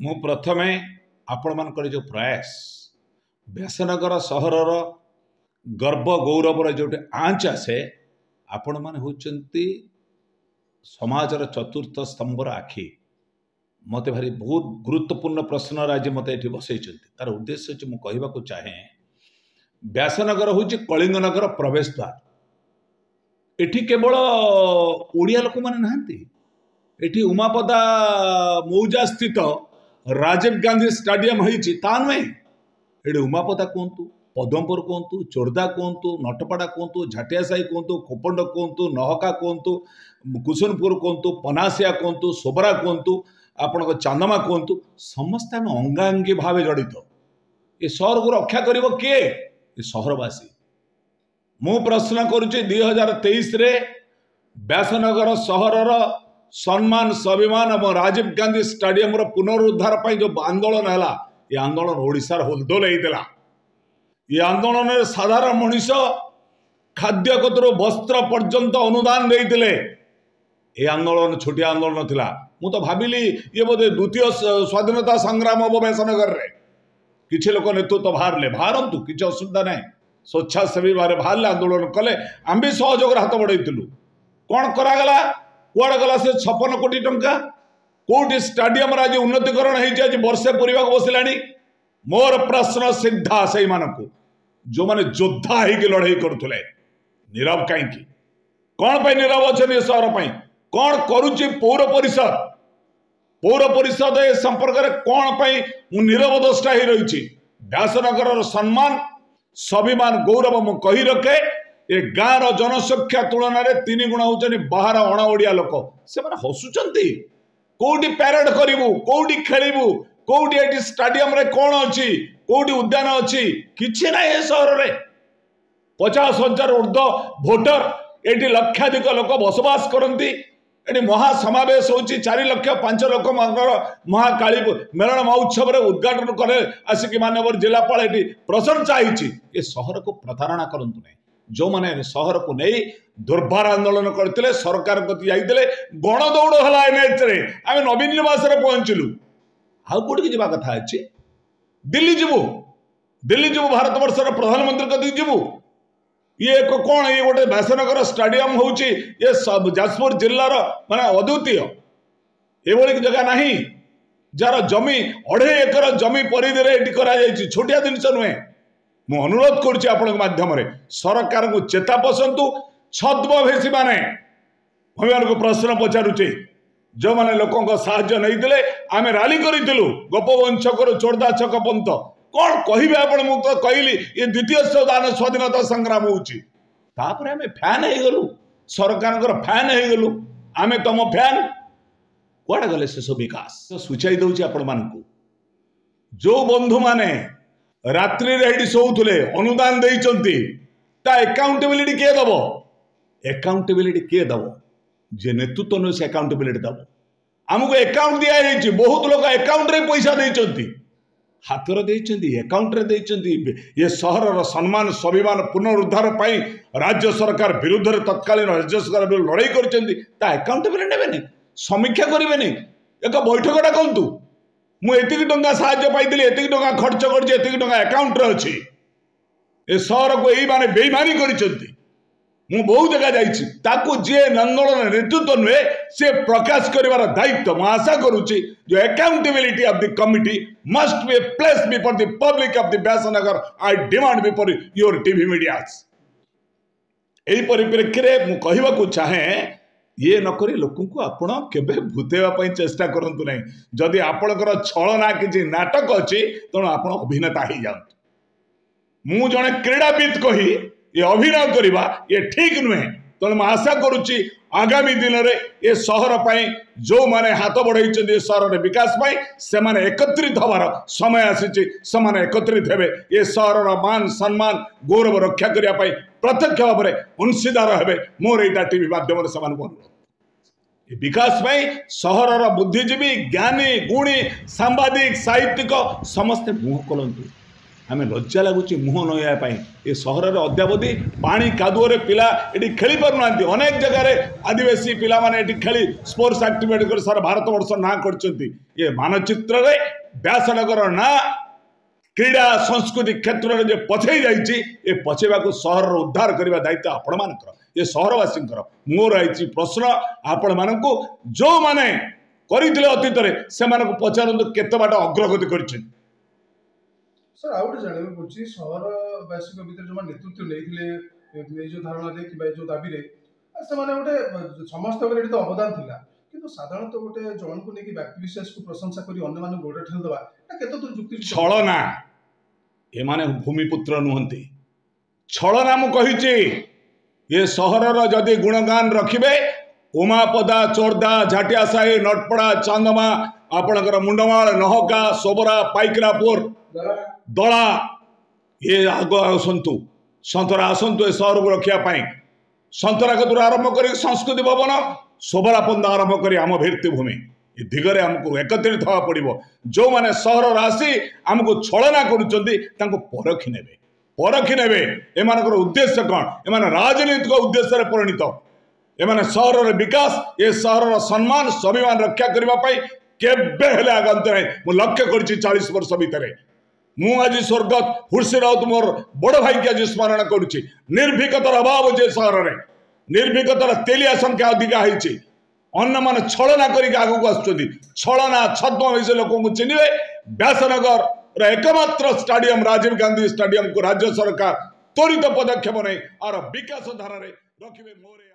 मु प्रथमे आपण मानकर जो प्रयास व्यासनगर सहरर गर्व गौरवर जो आँच आसे आपण मैंने होती समाजर चतुर्थ स्तंभर आखि मत भारी बहुत गुरुत्वपूर्ण प्रश्न आज मत ये बसई तार उद्देश्य मुझे कहवाक चाहे व्यासनगर हूँ कलिंगनगर प्रवेश द्वार एठी केवल ओडिया लोक मैंने नहांती एठी उमापदा मौजा स्थित राजीव गांधी स्टाडियम होती ता नुहे ये उमापदा कहतु पदमपुर कहतु चोरदा कहतु नटपड़ा कहतु झाटिया साई कहतु खोपंड कहतु नहका कहतु कुसुनपुर कहतु पनासिया कहतु सोबरा कहतु आपण चांदमा कहतु समस्त आम अंगांगी भाव जड़ित ये सहर को रक्षा कर किए ये सहरवासी मु प्रश्न करुच्ची 2023 रे व्यासनगर सहरर सम्मान स्वाभिमान और राजीव गांधी स्टाडियम पुनरुद्धार पर जो आंदोलन है ये आंदोलन ओडिशार होलदोल होता ये आंदोलन में साधारण मनीष खाद्य कतरू वस्त्र पर्यंत अनुदान देते ये आंदोलन छोटिया आंदोलन थिला मु तो भाविली ये बोधे द्वितीय स्वाधीनता संग्राम हम व्यासनगर रे किसी लोक नेतृत्व बाहरतु किसी असुविधा ना स्वेच्छासेवी भाव बाहर आंदोलन कले आम भी सहयोग हाथ बढ़ाइलु कौन करागला कुआड़ गला से 56 कोटी टंका कोटी स्टाडियम आज उन्नतीकरण होती आज वर्षे पूरा बसला मोर प्रश्न सीधा से मानक जो माने योद्धा होगी लड़ाई करुले नीरव कहीं कौन पर नीरव अच्छे सहर पर कौन करुच्ची पौर परिषद ए संपर्क में कौन पर नीरव दृष्टा ही रही व्यासनगर सम्मान स्वाभिमान गौरव मु कही रखे ए गाँव जनसंख्या तुलन में 3 गुण होती बाहर अणा ओडिया लोक से हसुंट कौटी प्यारेड करू कौटी खेलू कौटी ये स्टाडियम रे कौन अच्छी कौटी उद्यान अच्छी किसी ना ये सहर में 50,000 ऊर्ध्व भोटर ये लक्षाधिक लोक बसवास करती ये महासमावेश हो 4 लाख 5 लाख महाकाली मेलन महोत्सव उद्घाटन करे आसिक मानवर जिलापाल ये प्रशंसा ये सहर को प्रतारणा करूँ नहीं जो मैंने सहर को नहीं दुर्भार आंदोलन करते सरकार प्रति जाते गणदौड़ है एनएच रे आम नवीन निवास पहुंचलु आउ कौटी की कथा अच्छे दिल्ली जीवु भारत वर्षर प्रधानमंत्री कति जीवु ये एक कौन ये गोटे व्यासनगर स्टाडियम होची ये सब जाजपुर जिलार माने अद्वितीय एभली जगह नहीं जार जमी 2.5 एकर जमी परिधि में करा छोटिया जिनस नुहे मु अनुरोध करुच्ची आपण माध्यम सरकार को चेता पसंतु छद्मवेशी माने को प्रश्न पचारुचे जो मैंने लोकों साहाय्य नहीं आम रैली करूँ गोपवंशकर चोरदा छक पंत कौन कहे आपण मु तो कहली ये द्वितीय स्वाधीनता संग्राम होपर आम फैन हो गलु सरकार फैन हो गलु आम तुम फैन कौड़ गले से सब विकास सूचाई दौर आपण मानक जो बंधु माने रात्रि रे शोले अनुदान देती एकाउंटेबिलिटी किए दब एकाउंटेबिलिटी किए दब जे नेतृत्व नहीं से एकाउंटेबिलिटी दब आमको एकाउंट दि बहुत लोग एकाउंट रे पैसा देती हाथर देती एकाउंट रे देती ये सहर सम्मान स्वाभिमान पुनरुद्धार पर राज्य सरकार विरुद्ध में तत्कालीन राज्य सरकार विरुद्ध लड़ाई करकाउंटेबिलिटी ने समीक्षा करें एक बैठक डाकतु मुझे टंका साहाय्य पाई एति टंका खर्च कर अकाउंट रे अच्छी ए सहर को यही माने बेईमानी कर बहुत जगह जाकू जी आंदोलन नेतृत्व नुहे सी प्रकाश कर दायित्व मुझे आशा करुच्ची जो accountability of the committee must be place before the public of the Vyasnagar I demand before your TV medias यही परिप्रेक्षी में मुझे कहवाक चाहे ये नक लोक आपण केबे भूतेवा चेष्टा करंतु नहीं जदि आपणकर छलना किसी नाटक अच्छी तेणु आप अभिनेता हो जातु मु जड़े क्रीड़ाविद कही ये अभिनय करवा ये ठीक नुहे तेणु मैं आशा करुच्ची आगामी दिन में ये सहर पर जो मैंने हाथ बढ़ाई सहर विकास से माने एकत्रित हबार समय आसी से एकत्रित हे ये सहर मान सम्मान गौरव रक्षा करने प्रत्यक्ष भाव में अंशीदार हे मोर यहाँ टीवी माध्यम से अनुरोध विकास सहर बुद्धिजीवी ज्ञानी गुणी सांबादिक साहित्यिक समस्ते मुह खोलतु आम लज्जा लगुच मुह नईया ये सहर में अद्यावधि पानी कादुअरे पिला ये खेली पारना अनेक जगह आदिवासी पिला माने खेली स्पोर्ट्स एक्टिविटी कर सारा भारत वर्ष ना कर ये मानचित्र रे व्यासनगर ना क्रीड़ा संस्कृति क्षेत्र में जो पछई जाइए पछेवा को सहर उद्धार करने दायित्व आपण मान ये सहरवासी मोर आई प्रश्न आपण मान जो मैंने करते अतीत से पचारतु केत बाट अग्रगति कर सर आउ गोटे जानवा पड़ी सहरवासी भितर जो नेतृत्व नहीं जो धारणा कि जो दाबी से गोटे समस्त तो अवदान थिला किंतु साधारणतः गोटे जन को लेकिन व्यक्ति विशेष को प्रशंसा करी अन्य माने गोड़े ठेलदवा केते दूर जुक्ति छलना ए माने भूमिपुत्र नुहंती छलना मु कहिची ये सहरर जदि गुणगान रखिबे उमापदा चोरदा झाटिया साई नटपड़ा चांदमा आपणकर मुंडमाल नहका सोबरा पाइकरापुर दला ये आग आसतु सतरा आसतु ए सहर को रखापी सतरा कतुर आरंभ कर संस्कृति भवन सोबरापंद आरंभ कर आम भित्तिभूमि ये दिगरे आमको एकत्रित हवा पड़ो जो मैंने सहर आसी आमको छलना करखी ने एम उद्देश्य कौन एम राजनीतिक उद्देश्य परिणत एम सहर विकास ये सहर सम्मान स्वाभिमान रक्षा करने केबे आगंत ना मुझे लक्ष्य कर 40 वर्ष भितर मुझे स्वर्गत हुर्सी राउत मोर बड़ भाई की आज स्मरण करुच्ची निर्भीकतार अभाव जे सहर में निर्भीकतार तेलिया संख्या अधिका होती अन्न मान छलना करके आगू आसना छद्म विषय लोक चिन्हे व्यासनगर एकमात्र स्टाडियम राजीव गांधी स्टाडियम को राज्य सरकार त्वरित पदक्षेप नहीं आर विकास धारा रखिए मोरे।